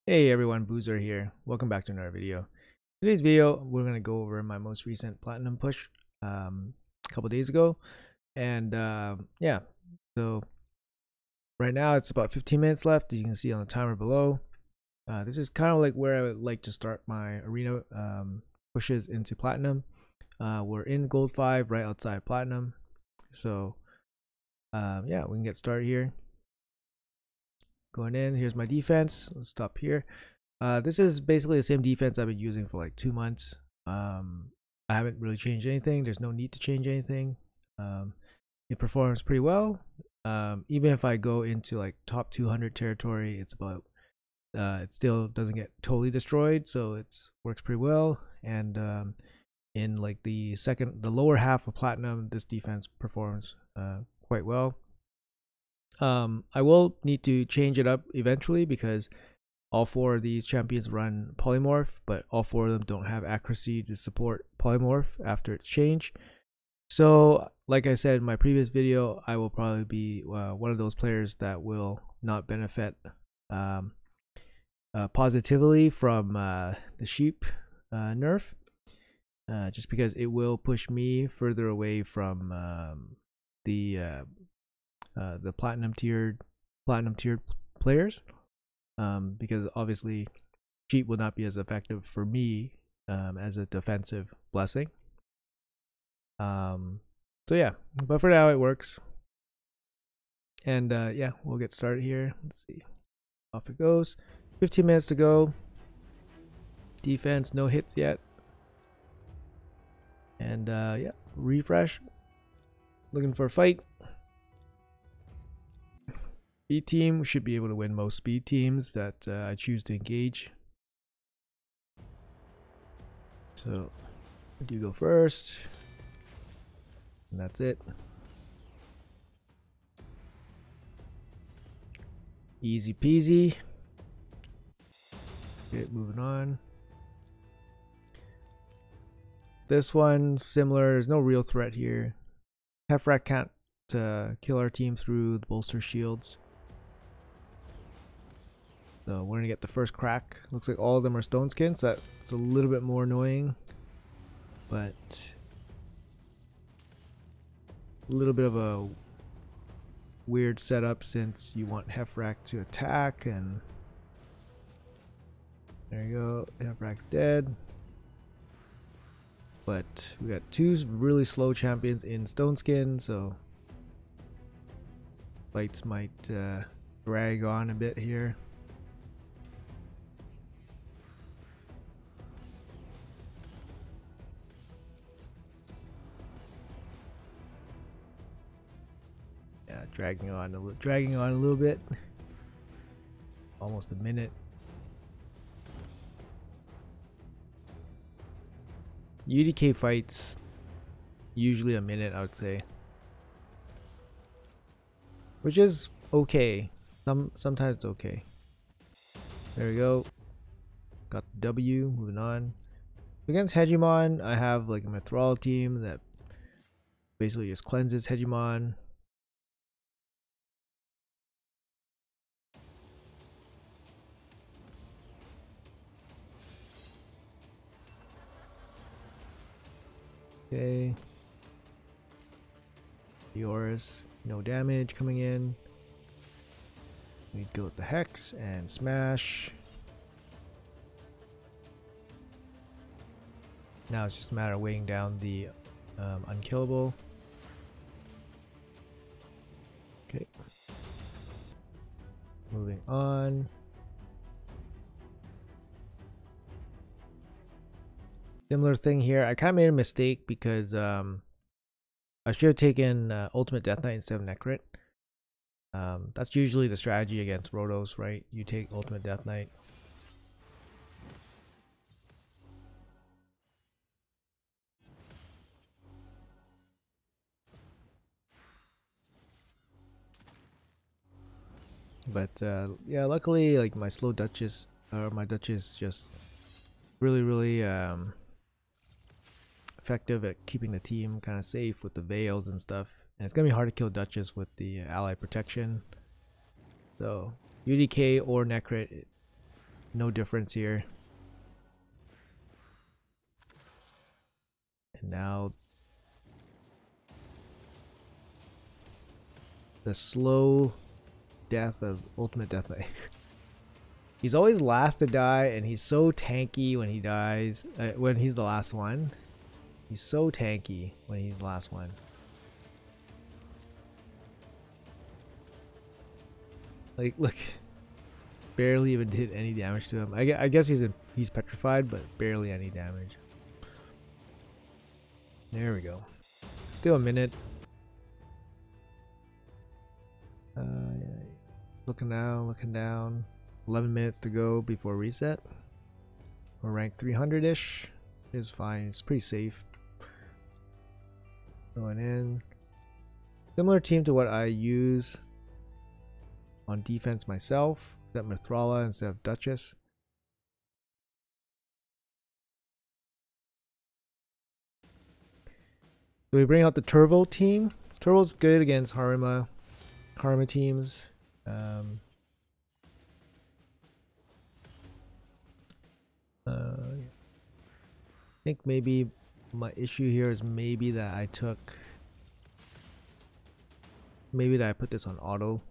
Hey everyone, Boozer here. Welcome back to another video. Today's video, we're going to go over my most recent platinum push a couple days ago. And yeah, so right now it's about 15 minutes left. You can see on the timer below. This is kind of like where I would like to start my arena pushes into platinum. We're in gold 5 right outside platinum. So yeah, we can get started here. Going in, here's my defense. Let's stop here. This is basically the same defense I've been using for like 2 months. I haven't really changed anything. There's no need to change anything. It performs pretty well. Even if I go into like top 200 territory, it's about it still doesn't get totally destroyed, so it works pretty well. And in like the lower half of platinum, this defense performs quite well. I will need to change it up eventually because all 4 of these champions run polymorph, but all 4 of them don't have accuracy to support polymorph after its change. So like I said in my previous video, I will probably be one of those players that will not benefit positively from the sheep nerf, just because it will push me further away from the platinum tiered players, because obviously cheat will not be as effective for me as a defensive blessing. So yeah, but for now it works. And yeah, we'll get started here. Let's see, off it goes. 15 minutes to go. Defense, no hits yet. And yeah, refresh. Looking for a fight. Speed team should be able to win most speed teams that I choose to engage. So I do go first, and that's it. Easy peasy. Okay, moving on. This one similar. There's no real threat here. Hefrak can't kill our team through the bolster shields. So we're gonna get the first crack. Looks like all of them are stone skins, so that's a little bit more annoying, but a little bit of a weird setup since you want Hefrak to attack. And there you go, Hefrak's dead. But we got 2 really slow champions in stone skin, so fights might drag on a bit here. Yeah, dragging on a little bit. Almost a minute. UDK fights usually a minute, I would say, which is okay. Sometimes it's okay. There we go. Got the W. Moving on. Against Hegemon, I have like a Mithril team that basically just cleanses Hegemon. Okay. Yours, no damage coming in. We go with the Hex and smash. Now it's just a matter of weighing down the unkillable. Okay. Moving on. Similar thing here. I kind of made a mistake because I should have taken Ultimate Death Knight instead of Necrit. That's usually the strategy against Rotos, right? You take Ultimate Death Knight. But yeah, luckily, like my slow Duchess, or my Duchess, just really effective at keeping the team kind of safe with the Veils and stuff. And it's gonna be hard to kill Duchess with the ally protection. So UDK or Necrit, No difference here. And now the slow death of Ultimate Deathlight. He's always last to die, and he's so tanky when he dies. When he's the last one. He's so tanky when he's the last one. Like, look. Barely even did any damage to him. I guess he's petrified, but barely any damage. There we go. Still a minute. Yeah. Looking down. 11 minutes to go before reset. We're ranked 300-ish. It's fine. It's pretty safe. Going in. Similar team to what I use on defense myself. Except Mithrala instead of Duchess. So we bring out the Turvo team. Turvo's good against Harima teams. I think maybe my issue here is maybe that I put this on auto.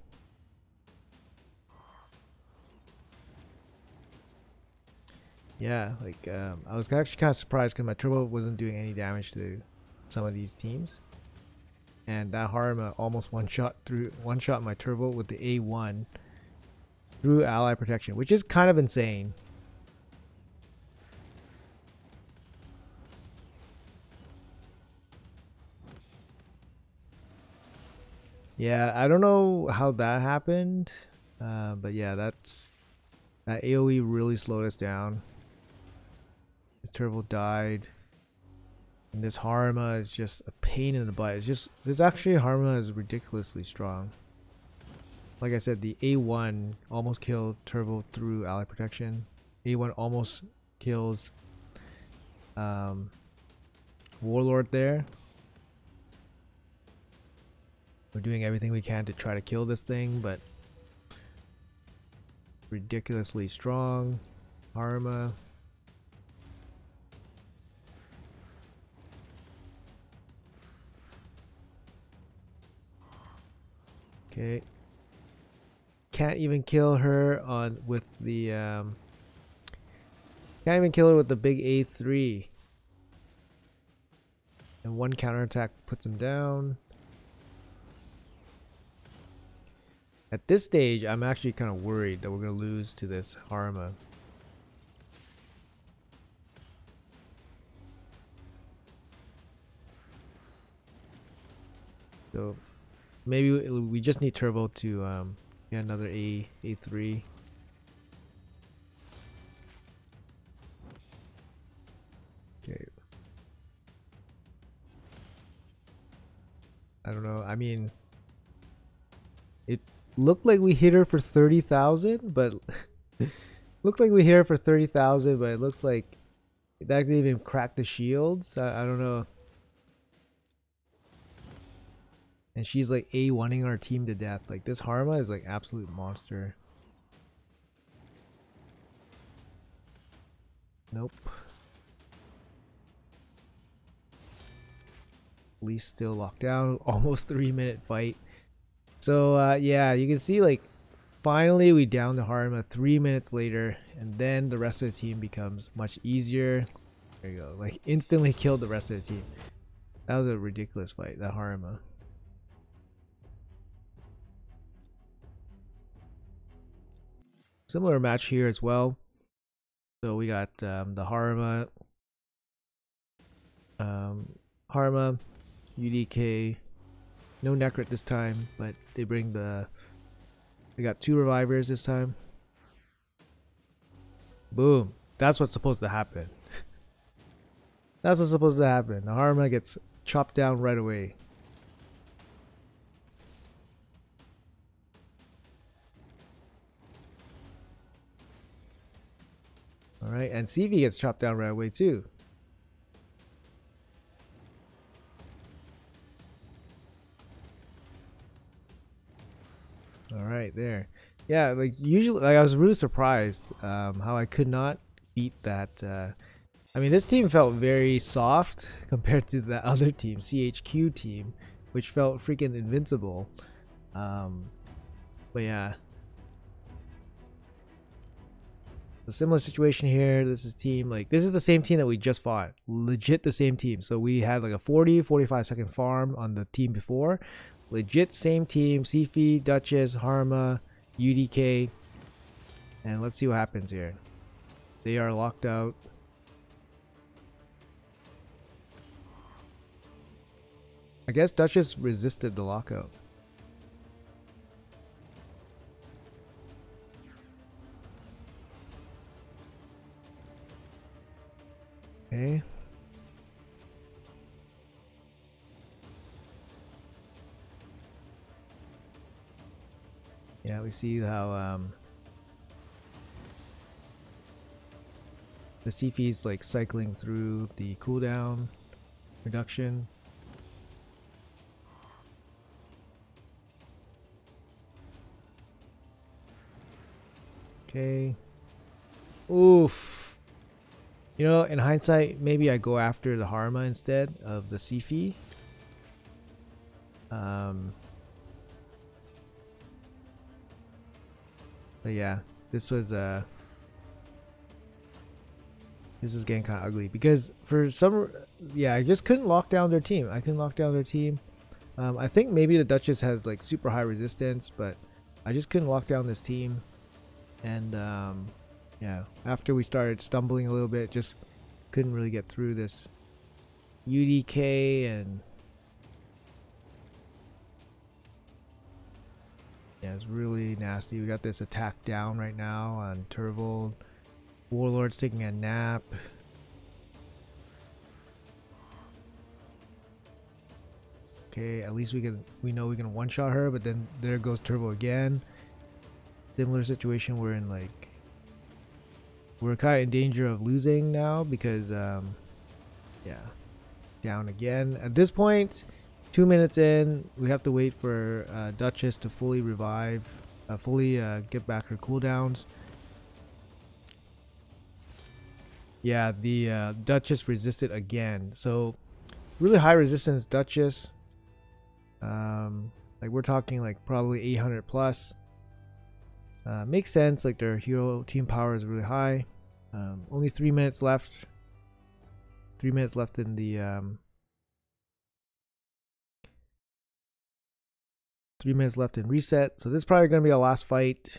Yeah, like I was actually kind of surprised because my turbo wasn't doing any damage to some of these teams, and that Harima almost one shot my turbo with the A1 through ally protection, which is kind of insane. Yeah, I don't know how that happened, but yeah, that AoE really slowed us down. His turbo died. And this Harima is just a pain in the butt. It's just, this actually Harima is ridiculously strong. Like I said, the A1 almost killed Turbo through ally protection. A1 almost kills Warlord there. We're doing everything we can to try to kill this thing, but ridiculously strong Harima. Okay. Can't even kill her with the can't even kill her with the big A3. And one counterattack puts him down. At this stage, I'm actually kind of worried that we're going to lose to this Harima. So maybe we just need Turbo to get another A3. Okay. I don't know. I mean, it looked like we hit her for 30,000, but looked like we hit her for 30,000, but it looks like that didn't even crack the shields. I don't know. And she's like A1ing our team to death. Like this Harima is like absolute monster. Nope. Least still locked down. Almost 3-minute fight. So yeah, you can see like finally we downed the Harima 3 minutes later, and then the rest of the team becomes much easier. There you go. Like instantly killed the rest of the team. That was a ridiculous fight, that Harima. Similar match here as well. So we got the Harima, UDK, no Necrit this time, but they bring they got 2 revivers this time. Boom. That's what's supposed to happen. That's what's supposed to happen. The Harima gets chopped down right away. Alright, and CV gets chopped down right away too. Alright, there. yeah, like usually, like I was really surprised how I could not beat that. I mean, this team felt very soft compared to the other team, CHQ team, which felt freaking invincible. Um, but yeah, a similar situation here. This is team, like, this is the same team that we just fought. Legit the same team. So we had like a 45 second farm on the team before. Legit same team. Sifi, Duchess, Harma, UDK. And let's see what happens here. They are locked out. I guess Duchess resisted the lockout. Okay. Yeah, we see how the Sifi is like cycling through the cooldown reduction. Okay. Oof. You know, in hindsight, maybe I go after the Harma instead of the Sifi. But yeah, this was getting kind of ugly because for some, yeah, I just couldn't lock down their team. I couldn't lock down their team. I think maybe the Duchess has like super high resistance, but I just couldn't lock down this team. And yeah, after we started stumbling a little bit, just couldn't really get through this UDK. And yeah, it's really nasty. We got this attack down right now on Turvold. Warlord's taking a nap. Okay, at least we know we can one-shot her, but then there goes Turbo again. Similar situation we're in, like we're kind of in danger of losing now because yeah, down again. At this point, 2 minutes in, we have to wait for Duchess to fully revive, fully get back her cooldowns. Yeah, the Duchess resisted again. So really high resistance Duchess. Like we're talking like probably 800 plus. Makes sense. Like their hero team power is really high. Only 3 minutes left. 3 minutes left in the 3 minutes left in reset. So this is probably gonna be our last fight.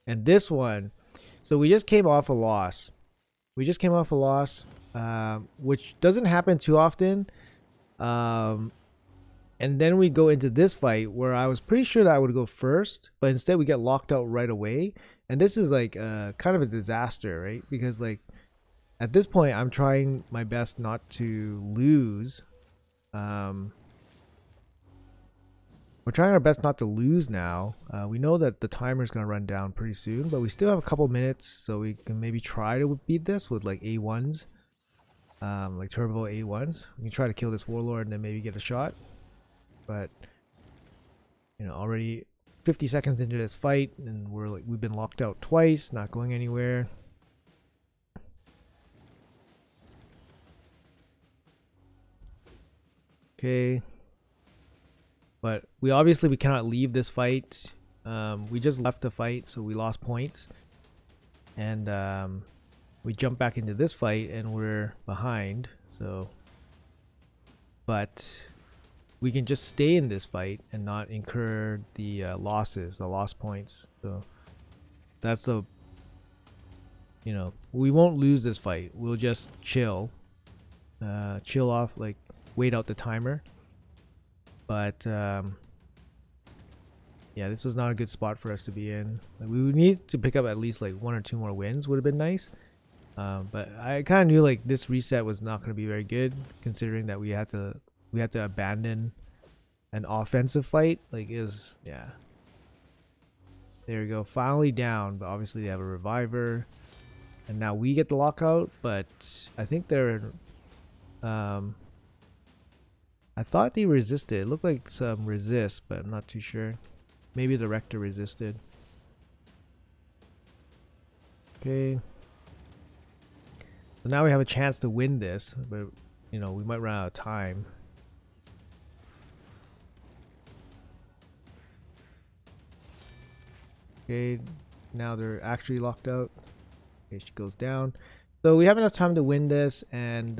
And this one, so we just came off a loss. Which doesn't happen too often. And then we go into this fight where I was pretty sure that I would go first, but instead we get locked out right away. And this is like kind of a disaster, right? Because like at this point, I'm trying my best not to lose. We're trying our best not to lose now. We know that the timer is going to run down pretty soon, but we still have a couple minutes, so we can maybe try to beat this with like A1s, like turbo A1s. We can try to kill this warlord and then maybe get a shot. But you know, already 50 seconds into this fight, and we've been locked out twice, not going anywhere. Okay. But we cannot leave this fight. We just left the fight, so we lost points. And we jump back into this fight and we're behind. So, but we can just stay in this fight and not incur the losses, the loss points. So that's the, you know, we won't lose this fight. We'll just chill off, like wait out the timer. But yeah, this was not a good spot for us to be in. Like, we would need to pick up at least like 1 or 2 more wins would have been nice. But I kind of knew like this reset was not going to be very good, considering that we had to abandon an offensive fight. Like it was, yeah. There we go, finally down, but obviously they have a reviver, and now we get the lockout. But I think they're I thought they resisted. It looked like some resist, but I'm not too sure. Maybe the rector resisted. Okay. So now we have a chance to win this, but you know, we might run out of time. Okay, now they're actually locked out. Okay, she goes down. So we have enough time to win this and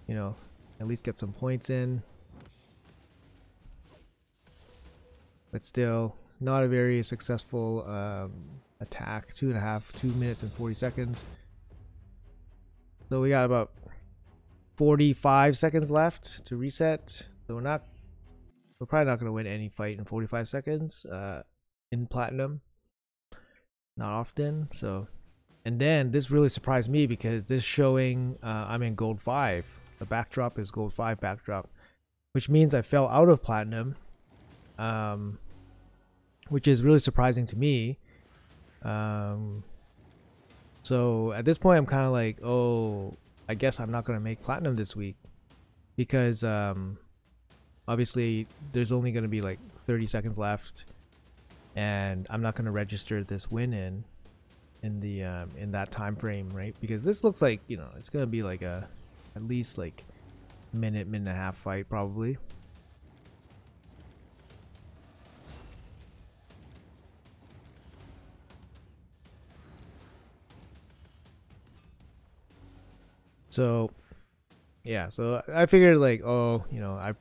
you know, at least get some points in. But still, not a very successful attack. 2 minutes and 40 seconds. So we got about 45 seconds left to reset. So we're probably not going to win any fight in 45 seconds in platinum. Not often. So, and then this really surprised me because this showing I'm in gold 5. The backdrop is gold 5 backdrop, which means I fell out of platinum, which is really surprising to me. So at this point I'm kind of like, oh, I guess I'm not going to make platinum this week because obviously there's only going to be like 30 seconds left and I'm not going to register this win in the in that time frame, right? Because this looks like, you know, it's going to be like at least like minute and a half fight probably. So yeah, so I figured like, oh, you know, I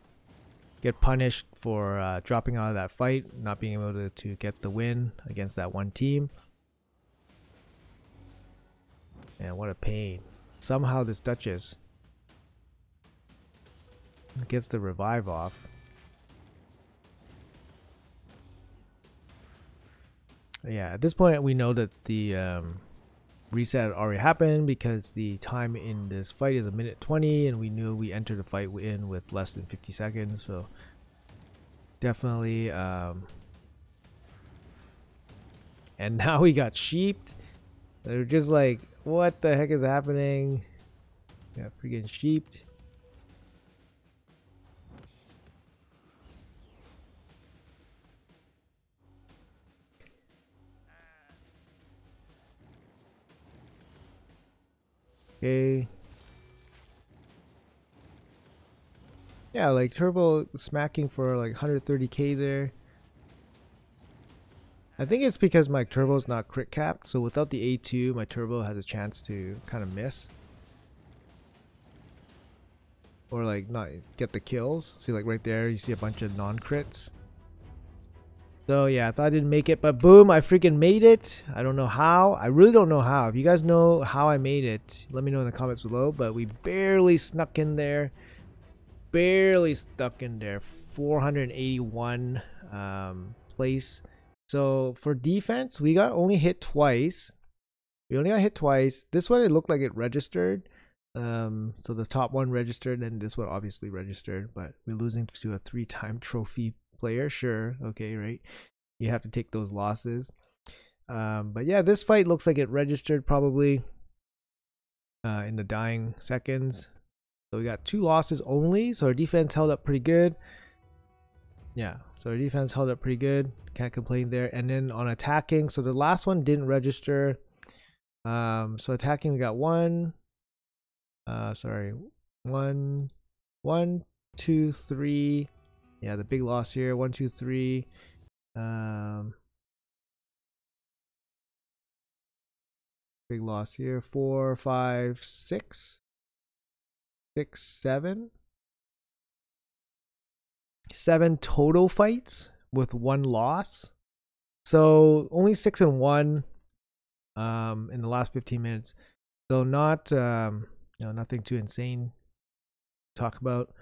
get punished for dropping out of that fight, not being able to get the win against that one team. Man, what a pain. Somehow this Duchess gets the revive off. Yeah, at this point we know that the reset already happened because the time in this fight is 1:20 and we knew we entered the fight in with less than 50 seconds, so definitely and now we got sheeped. They're just like, what the heck is happening? Got freaking sheeped. Okay. Yeah, like turbo smacking for like 130k there. I think it's because my turbo's not crit capped, so without the A2 my turbo has a chance to kind of miss. Or like not get the kills. See, like right there you see a bunch of non-crits. So yeah, I thought I didn't make it, but boom, I freaking made it. I don't know how. I really don't know how. If you guys know how I made it, let me know in the comments below. But we barely snuck in there. Barely stuck in there. 481 place. So for defense, we got only hit twice. We only got hit twice. This one, it looked like it registered. So the top one registered, and this one obviously registered. But we're losing to a 3-time trophy player. Sure, okay, right? You have to take those losses. But yeah, this fight looks like it registered probably in the dying seconds. So we got 2 losses only. So our defense held up pretty good. Yeah, so our defense held up pretty good. Can't complain there. And then on attacking, so the last one didn't register. So attacking, we got 1, 1, 2, 3. Yeah, the big loss here. 1, 2, 3. Big loss here. 4, 5, 6. 6, 7. 7 total fights with 1 loss. So only 6 and 1 in the last 15 minutes. So not nothing too insane to talk about.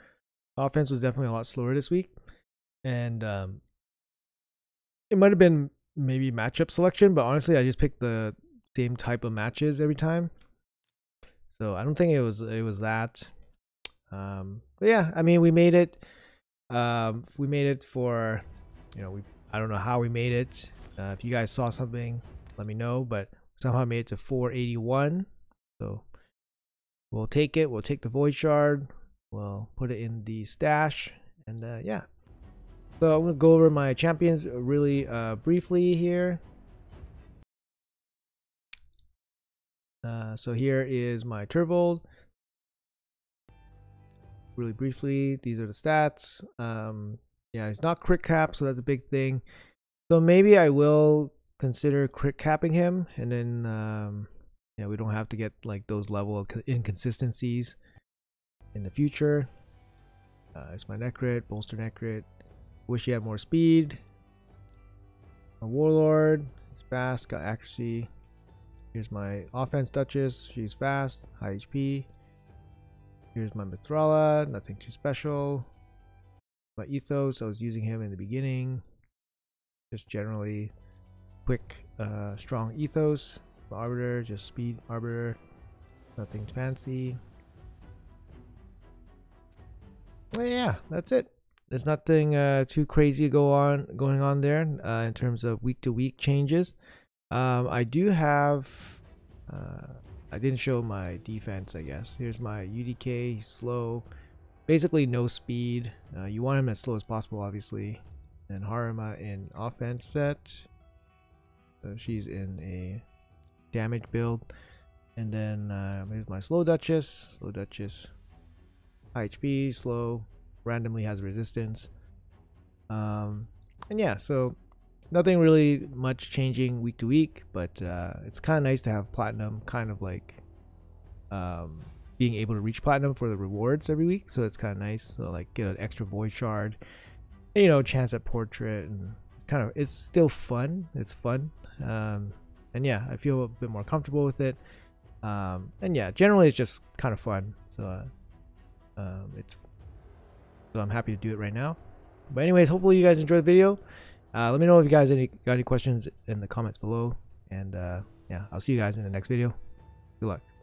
Offense was definitely a lot slower this week. And it might have been maybe matchup selection, but honestly I just picked the same type of matches every time. So I don't think it was that. But yeah, I mean we made it. We made it for, you know, I don't know how we made it. If you guys saw something, let me know, but somehow I made it to 481. So we'll take it. We'll take the void shard. We'll put it in the stash, and yeah. So I'm gonna go over my champions really briefly here. So here is my Turvold. Really briefly, these are the stats. Yeah, it's not crit cap, so that's a big thing. So maybe I will consider crit capping him, and then yeah, we don't have to get like those level of inconsistencies in the future. It's my net crit, bolster net crit. Wish he had more speed. A warlord, he's fast, got accuracy. Here's my offense Duchess, she's fast, high HP. Here's my Mithrala, nothing too special. My Ethos, I was using him in the beginning. Just generally quick, strong Ethos. My Arbiter, just speed Arbiter, nothing fancy. Well, yeah, that's it. There's nothing too crazy going on there in terms of week to week changes. I do have I didn't show my defense, I guess. Here's my UDK, he's slow, basically no speed. You want him as slow as possible, obviously. And Harima in offense set, so she's in a damage build. And then here's my slow Duchess, high HP, slow, randomly has resistance. And yeah, so nothing really much changing week to week, but it's kind of nice to have platinum, kind of like being able to reach platinum for the rewards every week. So it's kind of nice. So like get an extra void shard, and, you know, chance at portrait, and kind of it's still fun. It's fun, and yeah, I feel a bit more comfortable with it. And yeah, generally it's just kind of fun. So so I'm happy to do it right now. But anyways, hopefully you guys enjoyed the video. Let me know if you guys got any questions in the comments below, and yeah, I'll see you guys in the next video. Good luck.